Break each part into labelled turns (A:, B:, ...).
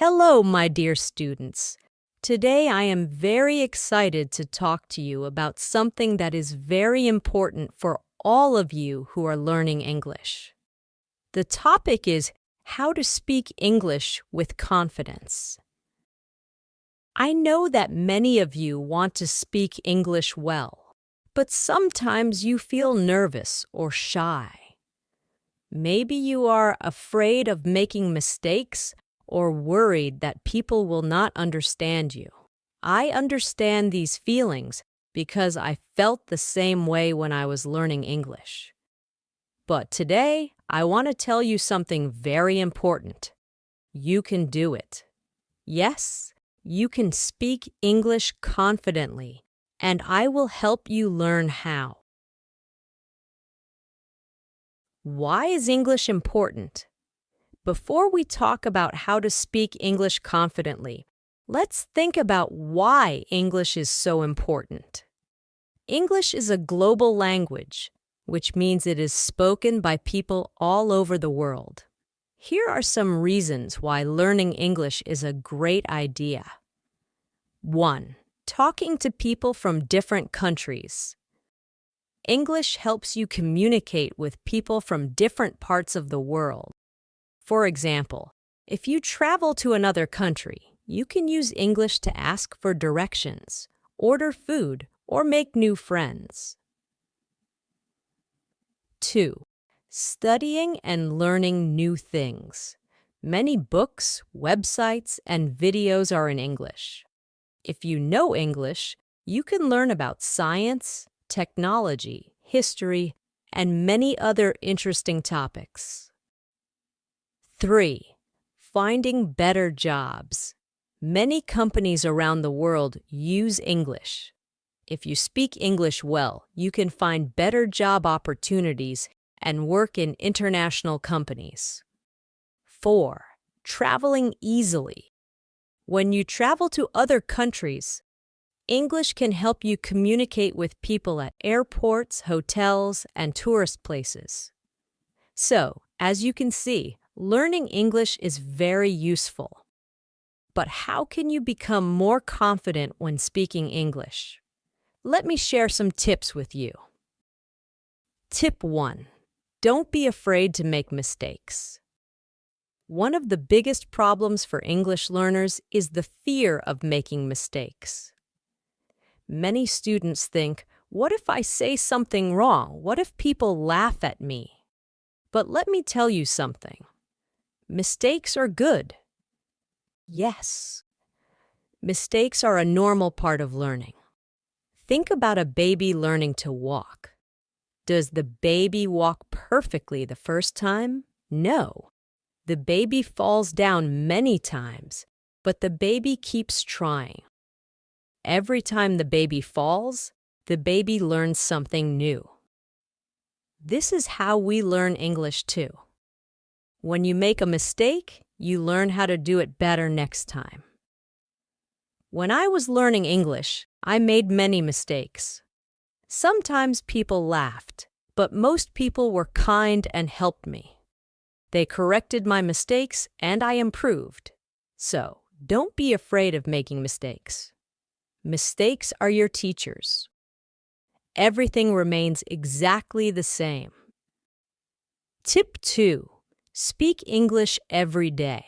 A: Hello, my dear students. Today I am very excited to talk to you about something that is very important for all of you who are learning English. The topic is how to speak English with confidence. I know that many of you want to speak English well, but sometimes you feel nervous or shy. Maybe you are afraid of making mistakes or worried that people will not understand you. I understand these feelings because I felt the same way when I was learning English. But today, I want to tell you something very important. You can do it. Yes, you can speak English confidently, and I will help you learn how. Why is English important? Before we talk about how to speak English confidently, let's think about why English is so important. English is a global language, which means it is spoken by people all over the world. Here are some reasons why learning English is a great idea. 1. Talking to people from different countries. English helps you communicate with people from different parts of the world. For example, if you travel to another country, you can use English to ask for directions, order food, or make new friends. 2. Studying and learning new things. Many books, websites, and videos are in English. If you know English, you can learn about science, technology, history, and many other interesting topics. 3. Finding better jobs. Many companies around the world use English. If you speak English well, you can find better job opportunities and work in international companies. 4. Traveling easily. When you travel to other countries, English can help you communicate with people at airports, hotels, and tourist places. So, as you can see, learning English is very useful. But how can you become more confident when speaking English? Let me share some tips with you. Tip 1. Don't be afraid to make mistakes. One of the biggest problems for English learners is the fear of making mistakes. Many students think, what if I say something wrong? What if people laugh at me? But let me tell you something. Mistakes are good. Yes. Mistakes are a normal part of learning. Think about a baby learning to walk. Does the baby walk perfectly the first time? No. The baby falls down many times, but the baby keeps trying. Every time the baby falls, the baby learns something new. This is how we learn English too. When you make a mistake, you learn how to do it better next time. When I was learning English, I made many mistakes. Sometimes people laughed, but most people were kind and helped me. They corrected my mistakes and I improved. So, don't be afraid of making mistakes. Mistakes are your teachers. Everything remains exactly the same. Tip 2. Speak English every day.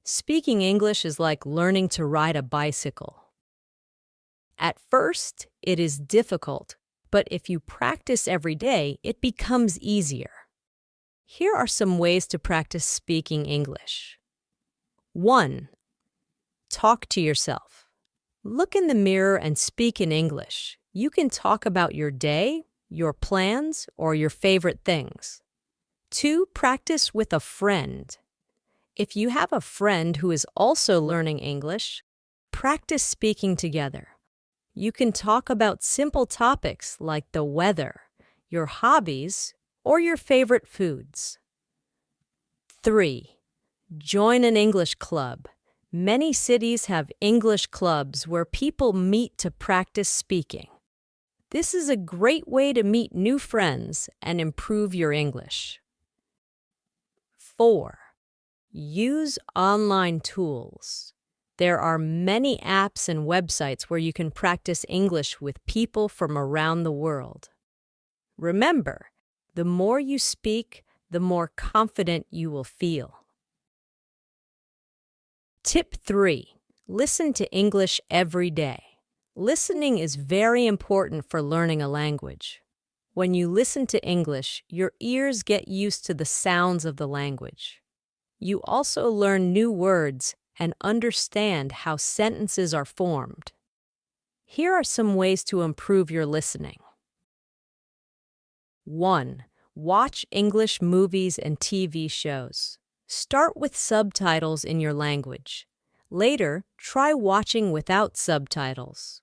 A: Speaking English is like learning to ride a bicycle. At first, it is difficult, but if you practice every day, it becomes easier. Here are some ways to practice speaking English. 1. Talk to yourself. Look in the mirror and speak in English. You can talk about your day, your plans, or your favorite things. 2. Practice with a friend. If you have a friend who is also learning English, practice speaking together. You can talk about simple topics like the weather, your hobbies, or your favorite foods. 3. Join an English club. Many cities have English clubs where people meet to practice speaking. This is a great way to meet new friends and improve your English. 4. Use online tools. There are many apps and websites where you can practice English with people from around the world. Remember, the more you speak, the more confident you will feel. Tip 3. Listen to English every day. Listening is very important for learning a language. When you listen to English, your ears get used to the sounds of the language. You also learn new words and understand how sentences are formed. Here are some ways to improve your listening. 1. Watch English movies and TV shows. Start with subtitles in your language. Later, try watching without subtitles.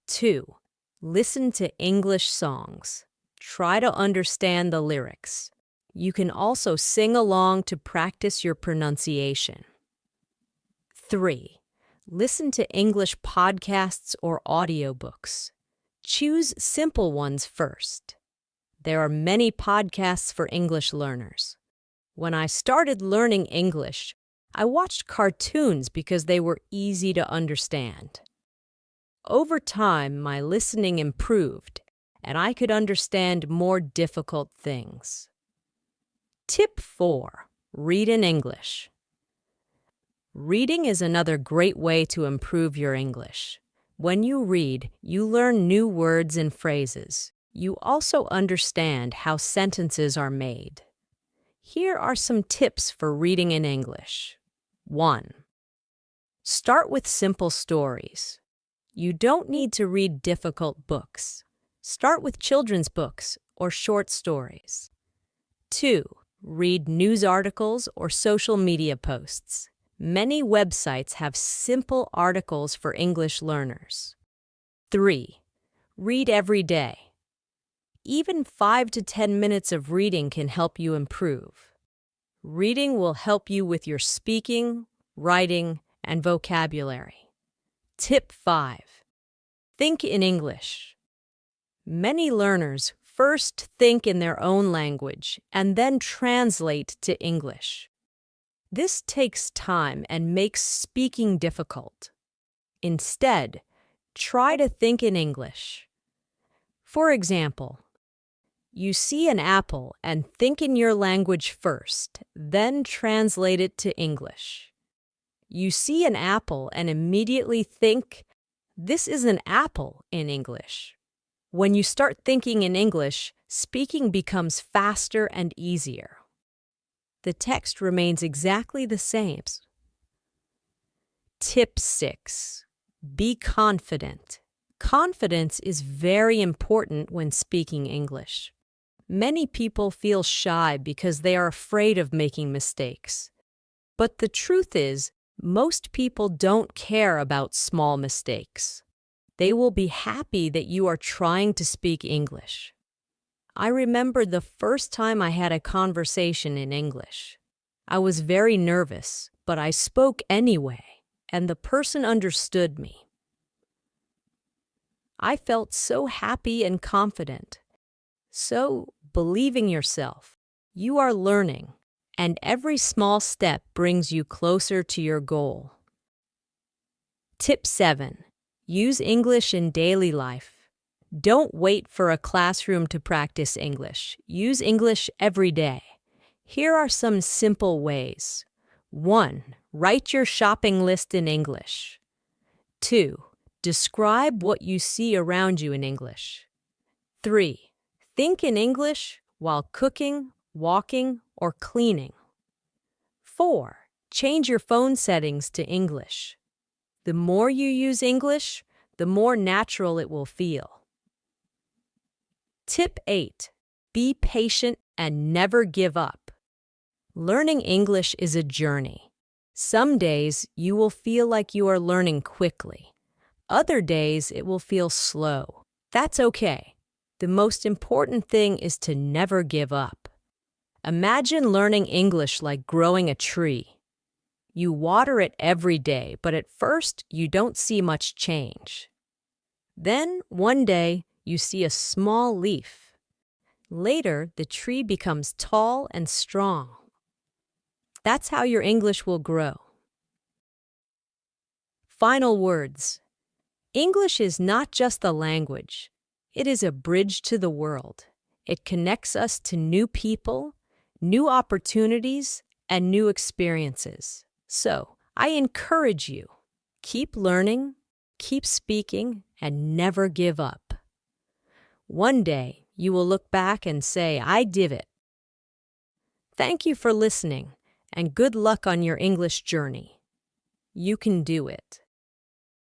A: 2. Listen to English songs. Try to understand the lyrics. You can also sing along to practice your pronunciation. 3. Listen to English podcasts or audiobooks. Choose simple ones first. There are many podcasts for English learners. When I started learning English, I watched cartoons because they were easy to understand. Over time, my listening improved, and I could understand more difficult things. Tip 4. Read in English. Reading is another great way to improve your English. When you read, you learn new words and phrases. You also understand how sentences are made. Here are some tips for reading in English. 1. Start with simple stories. You don't need to read difficult books. Start with children's books or short stories. 2. Read news articles or social media posts. Many websites have simple articles for English learners. 3. Read every day. Even 5 to 10 minutes of reading can help you improve. Reading will help you with your speaking, writing, and vocabulary. Tip 5. Think in English. Many learners first think in their own language and then translate to English. This takes time and makes speaking difficult. Instead, try to think in English. For example, you see an apple and think in your language first, then translate it to English. You see an apple and immediately think, "This is an apple," in English. When you start thinking in English, speaking becomes faster and easier. The text remains exactly the same. Tip 6. Be confident. Confidence is very important when speaking English. Many people feel shy because they are afraid of making mistakes. But the truth is, most people don't care about small mistakes. They will be happy that you are trying to speak English. I remember the first time I had a conversation in English. I was very nervous, but I spoke anyway, and the person understood me. I felt so happy and confident. So, believe in yourself. You are learning, and every small step brings you closer to your goal. Tip 7. Use English in daily life. Don't wait for a classroom to practice English. Use English every day. Here are some simple ways. 1. Write your shopping list in English. 2. Describe what you see around you in English. 3. Think in English while cooking, walking, or cleaning. 4. Change your phone settings to English. The more you use English, the more natural it will feel. Tip 8. Be patient and never give up. Learning English is a journey. Some days you will feel like you are learning quickly. Other days it will feel slow. That's okay. The most important thing is to never give up. Imagine learning English like growing a tree. You water it every day, but at first you don't see much change. Then, one day, you see a small leaf. Later, the tree becomes tall and strong. That's how your English will grow. Final words. English is not just a language. It is a bridge to the world. It connects us to new people, new opportunities, and new experiences. So, I encourage you, keep learning, keep speaking, and never give up. One day, you will look back and say, I did it. Thank you for listening, and good luck on your English journey. You can do it.